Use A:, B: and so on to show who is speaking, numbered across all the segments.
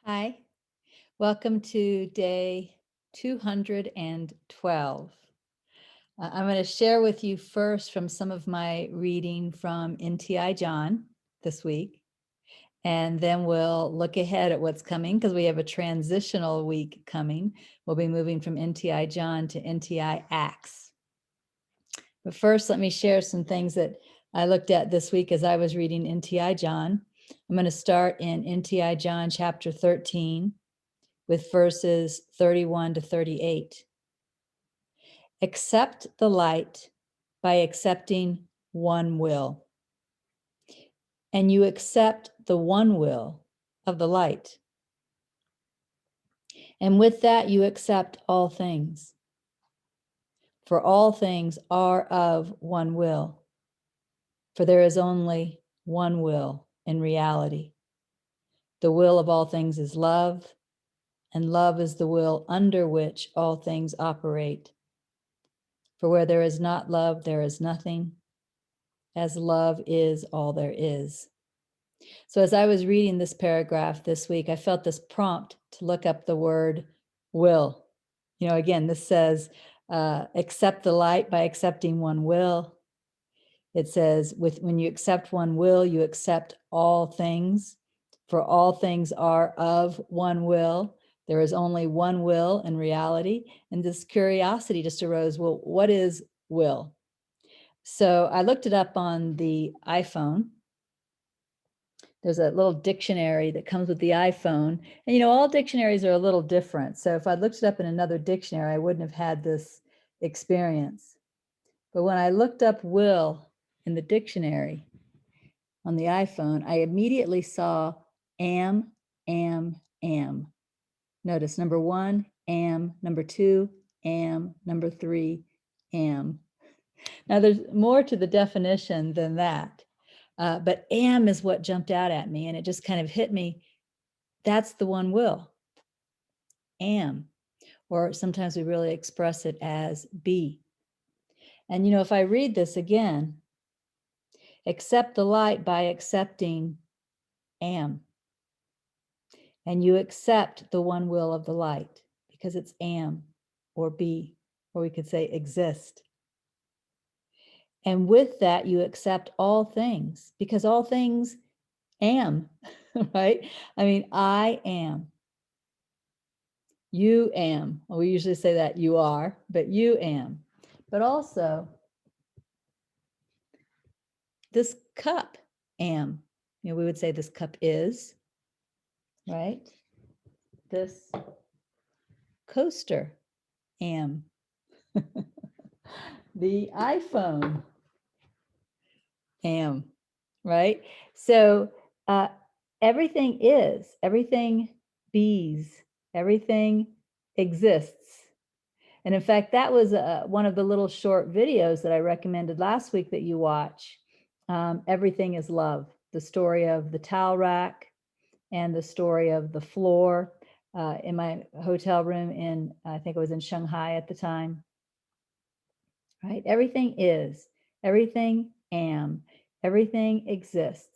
A: Hi, welcome to day 212. I'm going to share with you first from some of my reading from NTI John this week, and then we'll look ahead at what's coming because we have a transitional week coming. We'll be moving from NTI John to NTI Acts. But first, let me share some things that I looked at this week as I was reading NTI John. I'm going to start in NTI John chapter 13. With verses 31 to 38. Accept the light by accepting one will. And you accept the one will of the light. And with that, you accept all things. For all things are of one will. For there is only one will in reality. The will of all things is love, and love is the will under which all things operate. For where there is not love, there is nothing, as love is all there is. So as I was reading this paragraph this week, I felt this prompt to look up the word will. Again, this says, accept the light by accepting one will. It says, when you accept one will, you accept all things. For all things are of one will. There is only one will in reality. And this curiosity just arose, well, what is will? So I looked it up on the iPhone. There's a little dictionary that comes with the iPhone. And all dictionaries are a little different. So if I looked it up in another dictionary, I wouldn't have had this experience. But when I looked up will in the dictionary on the iPhone, I immediately saw am. Notice number 1, am. Number 2, am. Number 3, am. Now there's more to the definition than that. But am is what jumped out at me, and it just kind of hit me. That's the one will. Am. Or sometimes we really express it as be. And if I read this again, accept the light by accepting am. And you accept the one will of the light because it's am or be, or we could say exist. And with that, you accept all things because all things am, right? I mean, I am. You am. Well, we usually say that you are, but you am. But also, this cup am. We would say this cup is, right? This coaster am. The iPhone am, right? So everything is, everything bees, everything exists. And in fact, that was one of the little short videos that I recommended last week that you watch. Everything is love, the story of the towel rack and the story of the floor in my hotel room in, I think it was in Shanghai at the time. Right? Everything is, everything am, everything exists.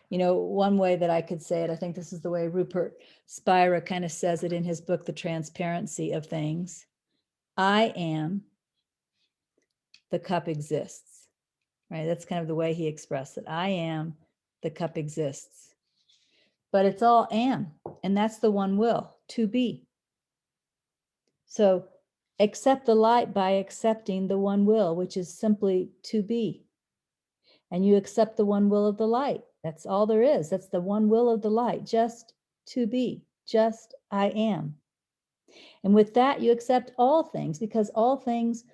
A: One way that I could say it, I think this is the way Rupert Spira kind of says it in his book, The Transparency of Things. I am, the cup exists, right? That's kind of the way he expressed it. I am, the cup exists. But it's all am, and that's the one will, to be. So accept the light by accepting the one will, which is simply to be. And you accept the one will of the light. That's all there is. That's the one will of the light, just to be, just I am. And with that, you accept all things because all things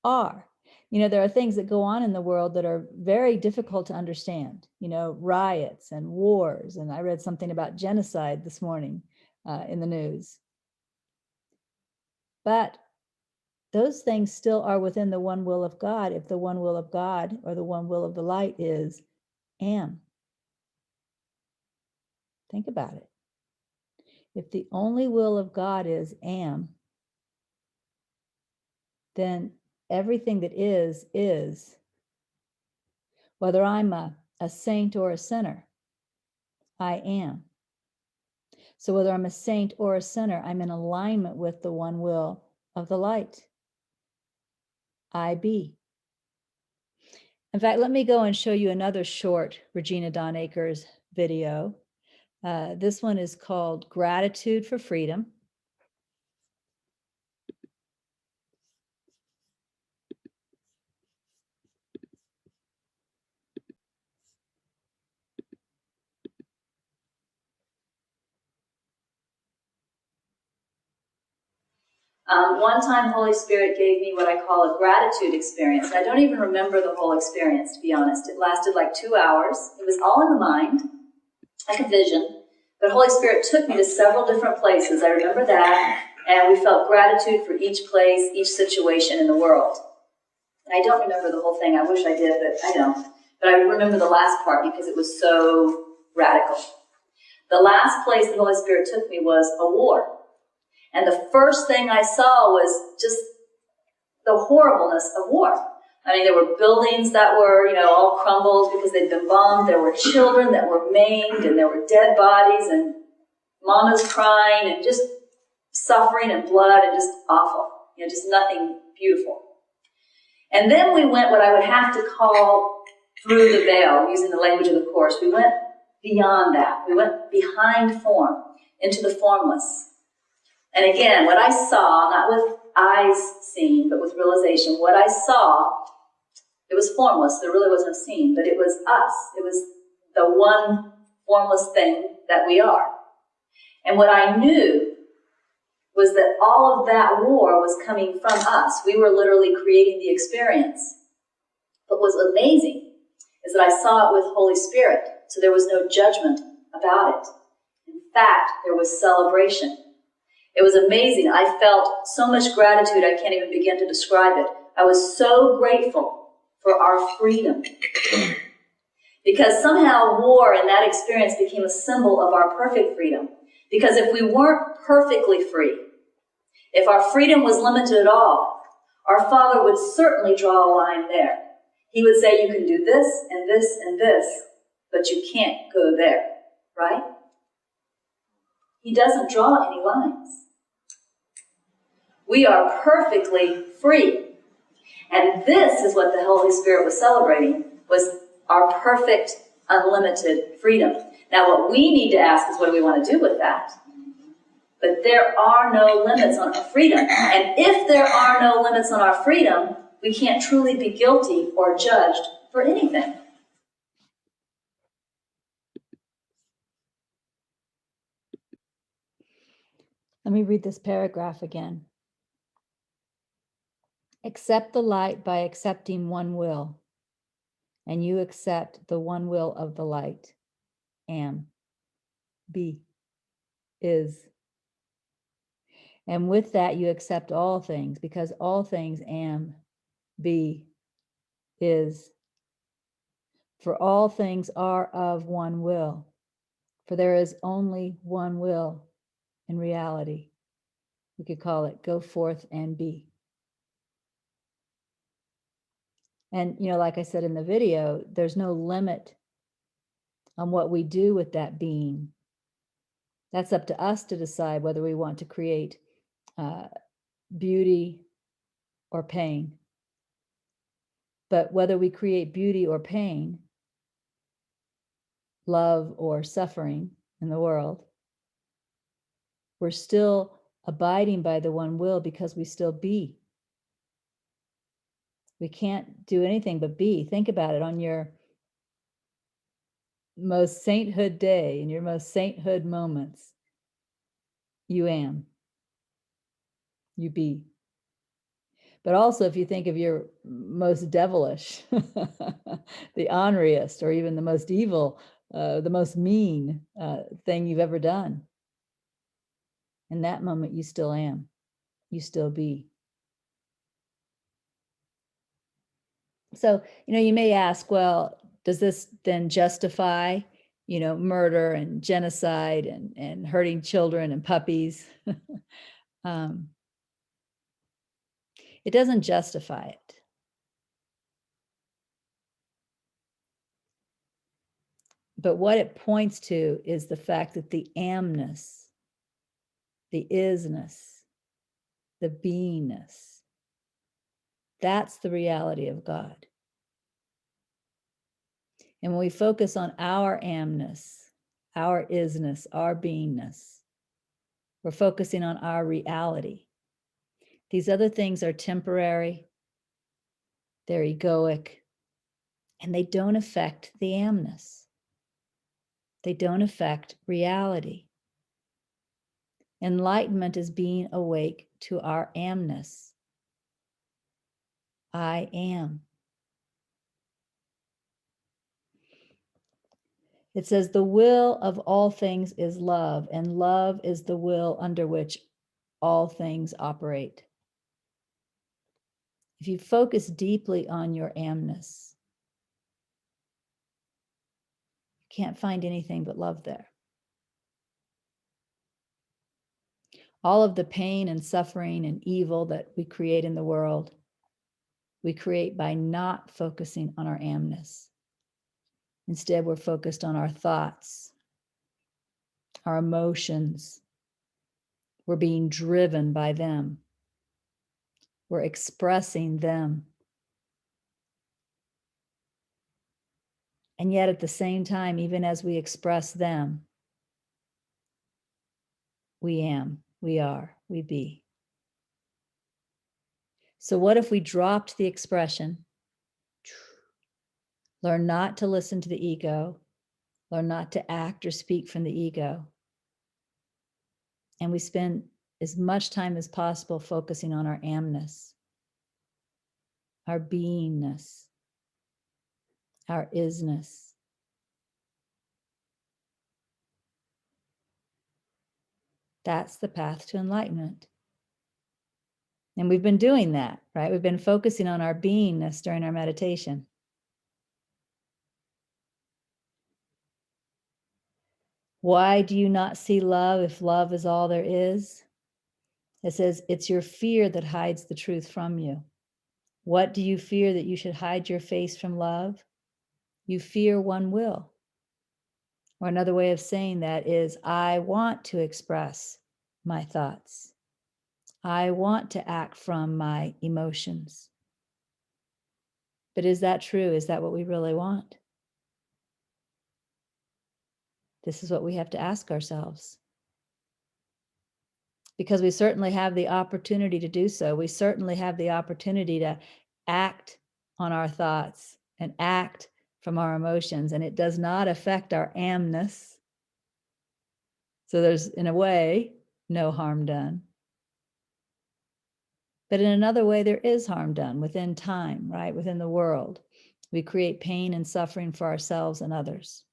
A: are. There are things that go on in the world that are very difficult to understand, riots and wars. And I read something about genocide this morning in the news. But those things still are within the one will of God if the one will of God or the one will of the light is am. Think about it. If the only will of God is am, then everything that is. Whether I'm a saint or a sinner, I am. So whether I'm a saint or a sinner, I'm in alignment with the one will of the light. I be. In fact, let me go and show you another short Regina Dawn Akers video. This one is called Gratitude for Freedom. One time, Holy Spirit gave me what I call a gratitude experience. I don't even remember the whole experience, to be honest. It lasted like 2 hours. It was all in the mind, like a vision. But Holy Spirit took me to several different places. I remember that. And we felt gratitude for each place, each situation in the world. And I don't remember the whole thing. I wish I did, but I don't. But I remember the last part because it was so radical. The last place the Holy Spirit took me was a war. And the first thing I saw was just the horribleness of war. I mean, there were buildings that were, all crumbled because they'd been bombed. There were children that were maimed, and there were dead bodies, and mamas crying, and just suffering and blood, and just awful. Just nothing beautiful. And then we went what I would have to call through the veil, using the language of the Course. We went beyond that. We went behind form, into the formless. And again, what I saw, not with eyes seeing, but with realization, what I saw, it was formless. There really wasn't a scene, but it was us. It was the one formless thing that we are. And what I knew was that all of that war was coming from us. We were literally creating the experience. But what was amazing is that I saw it with Holy Spirit, so there was no judgment about it. In fact, there was celebration. It was amazing. I felt so much gratitude, I can't even begin to describe it. I was so grateful for our freedom. Because somehow war in that experience became a symbol of our perfect freedom. Because if we weren't perfectly free, if our freedom was limited at all, our Father would certainly draw a line there. He would say, you can do this and this and this, but you can't go there, right? He doesn't draw any lines. We are perfectly free. And this is what the Holy Spirit was celebrating, was our perfect, unlimited freedom. Now, what we need to ask is, what do we want to do with that? But there are no limits on our freedom. And if there are no limits on our freedom, we can't truly be guilty or judged for anything. Let me read this paragraph again. Accept the light by accepting one will, and you accept the one will of the light. Am, be, is. And with that, you accept all things, because all things am, be, is. For all things are of one will, for there is only one will in reality. We could call it go forth and be. And, like I said in the video, there's no limit on what we do with that being. That's up to us to decide whether we want to create beauty or pain. But whether we create beauty or pain, love or suffering in the world, we're still abiding by the one will because we still be. We can't do anything but be. Think about it. On your most sainthood day, in your most sainthood moments, you am. You be. But also, if you think of your most devilish, the orneriest, or even the most evil, the most mean thing you've ever done, in that moment, you still am. You still be. So, you may ask, well, does this then justify, murder and genocide and hurting children and puppies? It doesn't justify it. But what it points to is the fact that the amness the isness, the beingness. That's the reality of God. And when we focus on our amness, our isness, our beingness, we're focusing on our reality. These other things are temporary, they're egoic, and they don't affect the amness. They don't affect reality. Enlightenment is being awake to our amness. I am. It says, the will of all things is love, and love is the will under which all things operate. If you focus deeply on your amness, you can't find anything but love there. All of the pain and suffering and evil that we create in the world, we create by not focusing on our amness. Instead, we're focused on our thoughts, our emotions. We're being driven by them. We're expressing them. And yet at the same time, even as we express them, we am, we are, we be. So what if we dropped the expression, learn not to listen to the ego, learn not to act or speak from the ego, and we spend as much time as possible focusing on our amness, our beingness, our isness. That's the path to enlightenment. And we've been doing that, right? We've been focusing on our beingness during our meditation. Why do you not see love if love is all there is? It says, it's your fear that hides the truth from you. What do you fear that you should hide your face from love? You fear one will. Or another way of saying that is, I want to express my thoughts. I want to act from my emotions. But is that true? Is that what we really want? This is what we have to ask ourselves. Because we certainly have the opportunity to do so. We certainly have the opportunity to act on our thoughts and act from our emotions, and it does not affect our amness. So there's, in a way, no harm done. But in another way, there is harm done within time, right? Within the world. We create pain and suffering for ourselves and others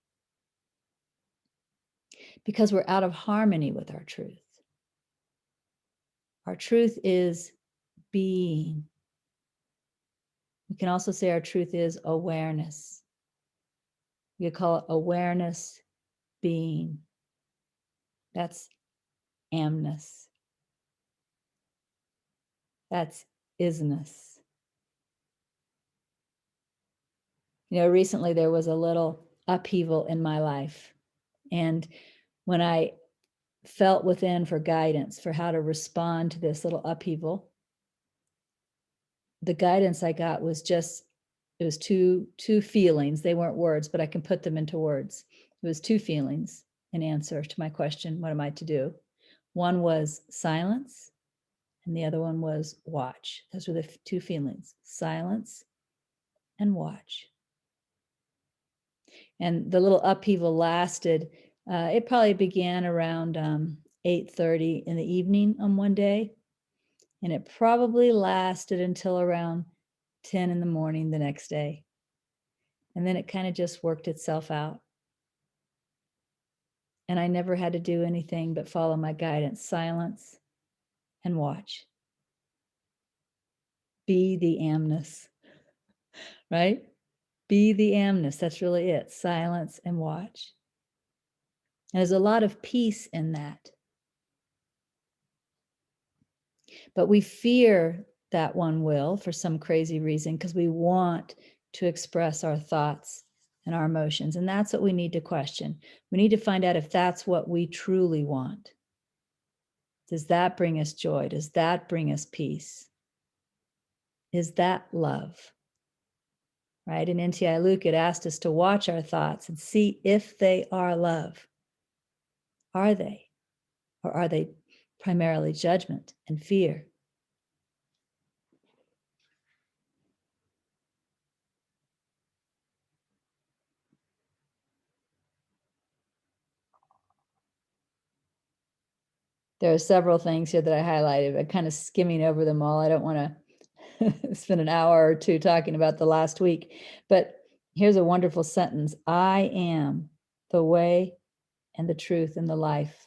A: because we're out of harmony with our truth. Our truth is being. We can also say our truth is awareness. We could call it awareness, being. That's amness. That's isness. You know, recently there was a little upheaval in my life. And when I felt within for guidance for how to respond to this little upheaval, the guidance I got was just, it was two feelings. They weren't words, but I can put them into words. It was two feelings in answer to my question, what am I to do? One was silence, and the other one was watch. Those were the two feelings, silence and watch. And the little upheaval lasted, it probably began around 8:30 in the evening on one day. And it probably lasted until around 10 in the morning the next day. And then it kind of just worked itself out. And I never had to do anything but follow my guidance, silence and watch. Be the amness, right? Be the amness. That's really it. Silence and watch. And there's a lot of peace in that. But we fear that one will for some crazy reason because we want to express our thoughts and our emotions. And that's what we need to question. We need to find out if that's what we truly want. Does that bring us joy? Does that bring us peace? Is that love? Right? In NTI Luke, it asked us to watch our thoughts and see if they are love. Are they? Or are they primarily judgment and fear? There are several things here that I highlighted. I'm kind of skimming over them all. I don't want to spend an hour or two talking about the last week, but here's a wonderful sentence. I am the way and the truth and the life.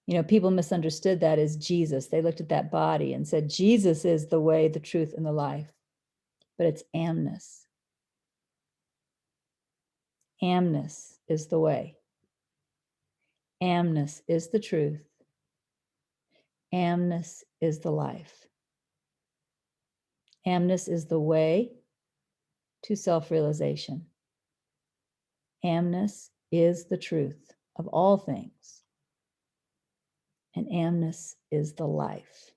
A: You know, people misunderstood that as Jesus. They looked at that body and said, Jesus is the way, the truth, and the life. But it's amness. Amness is the way. Amness is the truth. Amness is the life. Amness is the way to self-realization. Amness is the truth of all things. And amness is the life.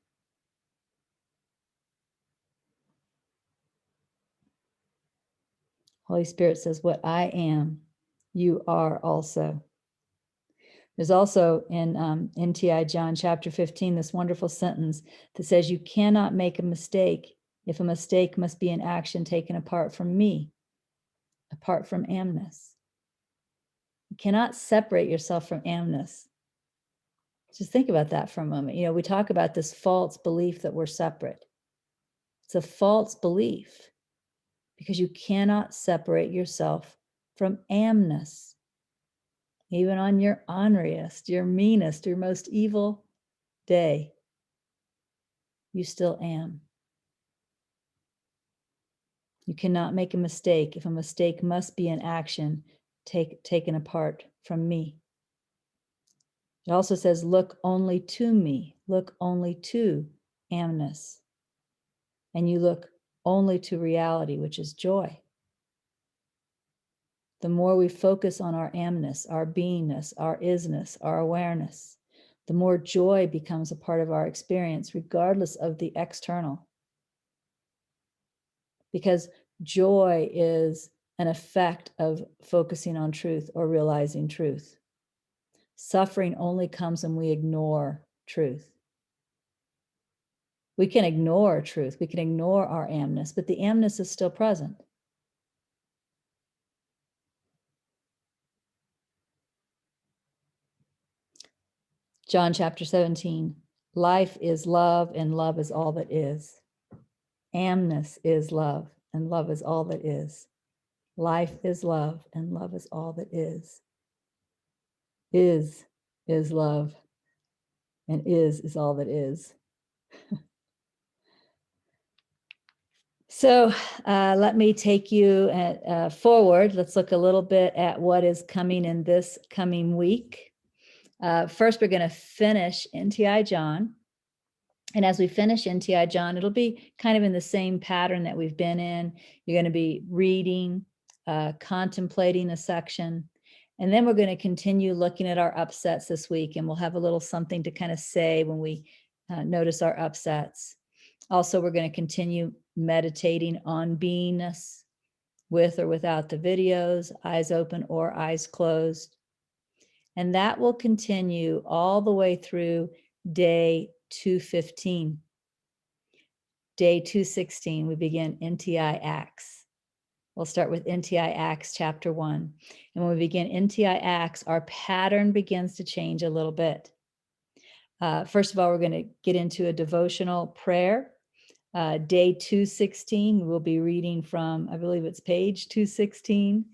A: Holy Spirit says, what I am, you are also. There's also in NTI John chapter 15, this wonderful sentence that says, you cannot make a mistake if a mistake must be an action taken apart from me, apart from amness. You cannot separate yourself from amness. Just think about that for a moment. You know, we talk about this false belief that we're separate. It's a false belief because you cannot separate yourself from amness. Even on your orneriest, your meanest, your most evil day, you still am. You cannot make a mistake if a mistake must be an action taken apart from me. It also says, look only to me, look only to amness. And you look only to reality, which is joy. The more we focus on our amness, our beingness, our isness, our awareness, the more joy becomes a part of our experience, regardless of the external. Because joy is an effect of focusing on truth or realizing truth. Suffering only comes when we ignore truth. We can ignore truth, we can ignore our amness, but the amness is still present. John chapter 17, life is love and love is all that is. Amness is love and love is all that is. Life is love and love is all that is. Is love and is all that is. So let me take you forward. Let's look a little bit at what is coming in this coming week. First, we're going to finish NTI John. And as we finish NTI John, it'll be kind of in the same pattern that we've been in. You're going to be reading, contemplating a section, and then we're going to continue looking at our upsets this week, and we'll have a little something to kind of say when we notice our upsets. Also, we're going to continue meditating on beingness with or without the videos, eyes open or eyes closed. And that will continue all the way through day 215. Day 216, we begin NTI Acts. We'll start with NTI Acts chapter 1. And when we begin NTI Acts, our pattern begins to change a little bit. First of all, we're going to get into a devotional prayer. Day 216, we'll be reading from, I believe it's page 216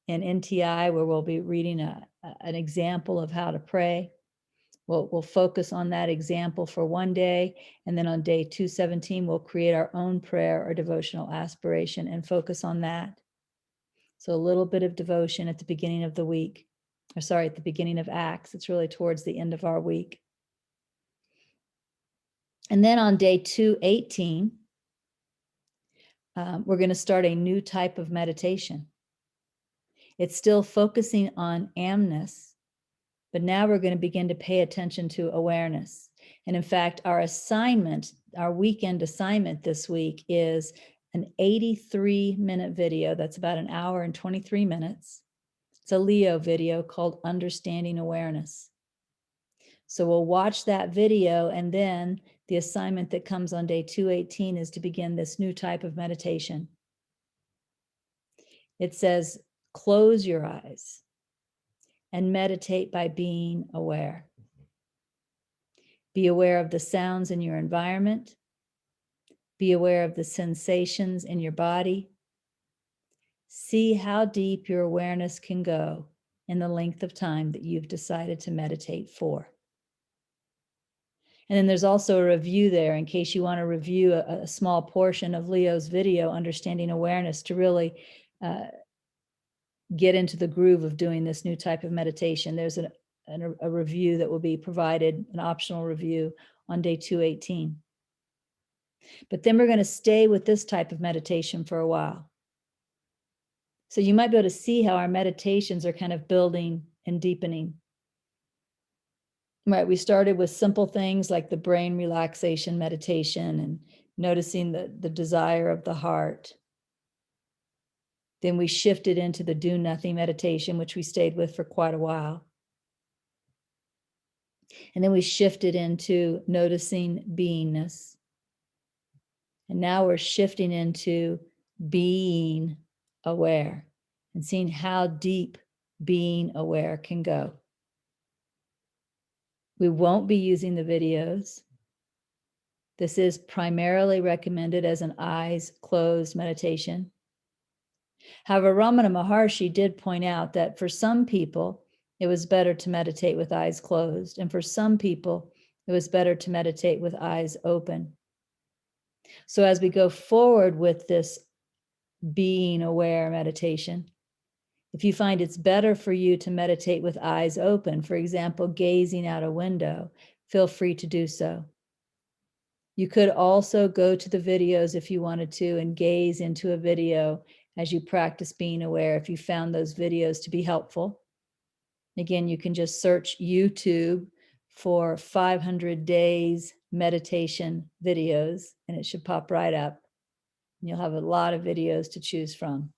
A: in NTI, where we'll be reading an example of how to pray. We'll focus on that example for one day, and then on day 217, we'll create our own prayer or devotional aspiration and focus on that. So a little bit of devotion at the beginning of the week, or sorry, at the beginning of Acts. It's really towards the end of our week. And then on day 218, we're going to start a new type of meditation. It's still focusing on amness, But now we're going to begin to pay attention to awareness. And in fact, our assignment, our weekend assignment this week is an 83-minute video. That's about an hour and 23 minutes. It's a Leo video called Understanding Awareness. So we'll watch that video, and then the assignment that comes on day 218 is to begin this new type of meditation. It says, close your eyes and meditate by being aware. Be aware of the sounds in your environment. Be aware of the sensations in your body. See how deep your awareness can go in the length of time that you've decided to meditate for. And then there's also a review there in case you want to review a small portion of Leo's video, Understanding Awareness, to really get into the groove of doing this new type of meditation. There's a review that will be provided, an optional review on day 218. But then we're going to stay with this type of meditation for a while. So you might be able to see how our meditations are kind of building and deepening. Right, we started with simple things like the brain relaxation meditation and noticing the desire of the heart. Then we shifted into the do nothing meditation, which we stayed with for quite a while. And then we shifted into noticing beingness. And now we're shifting into being aware and seeing how deep being aware can go. We won't be using the videos. This is primarily recommended as an eyes closed meditation. However, Ramana Maharshi did point out that for some people, it was better to meditate with eyes closed. And for some people, it was better to meditate with eyes open. So as we go forward with this being aware meditation, if you find it's better for you to meditate with eyes open, for example, gazing out a window, feel free to do so. You could also go to the videos if you wanted to and gaze into a video as you practice being aware, if you found those videos to be helpful. Again, you can just search YouTube for 500 days meditation videos, and it should pop right up. You'll have a lot of videos to choose from.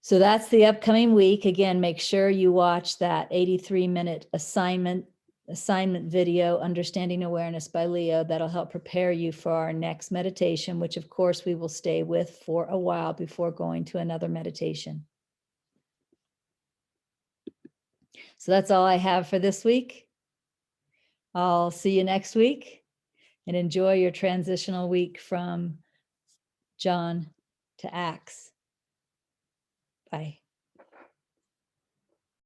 A: So that's the upcoming week. Again, make sure you watch that 83-minute assignment video, Understanding Awareness by Leo. That'll help prepare you for our next meditation, which of course we will stay with for a while before going to another meditation. So that's all I have for this week. I'll see you next week, and enjoy your transitional week from John to Axe. Bye.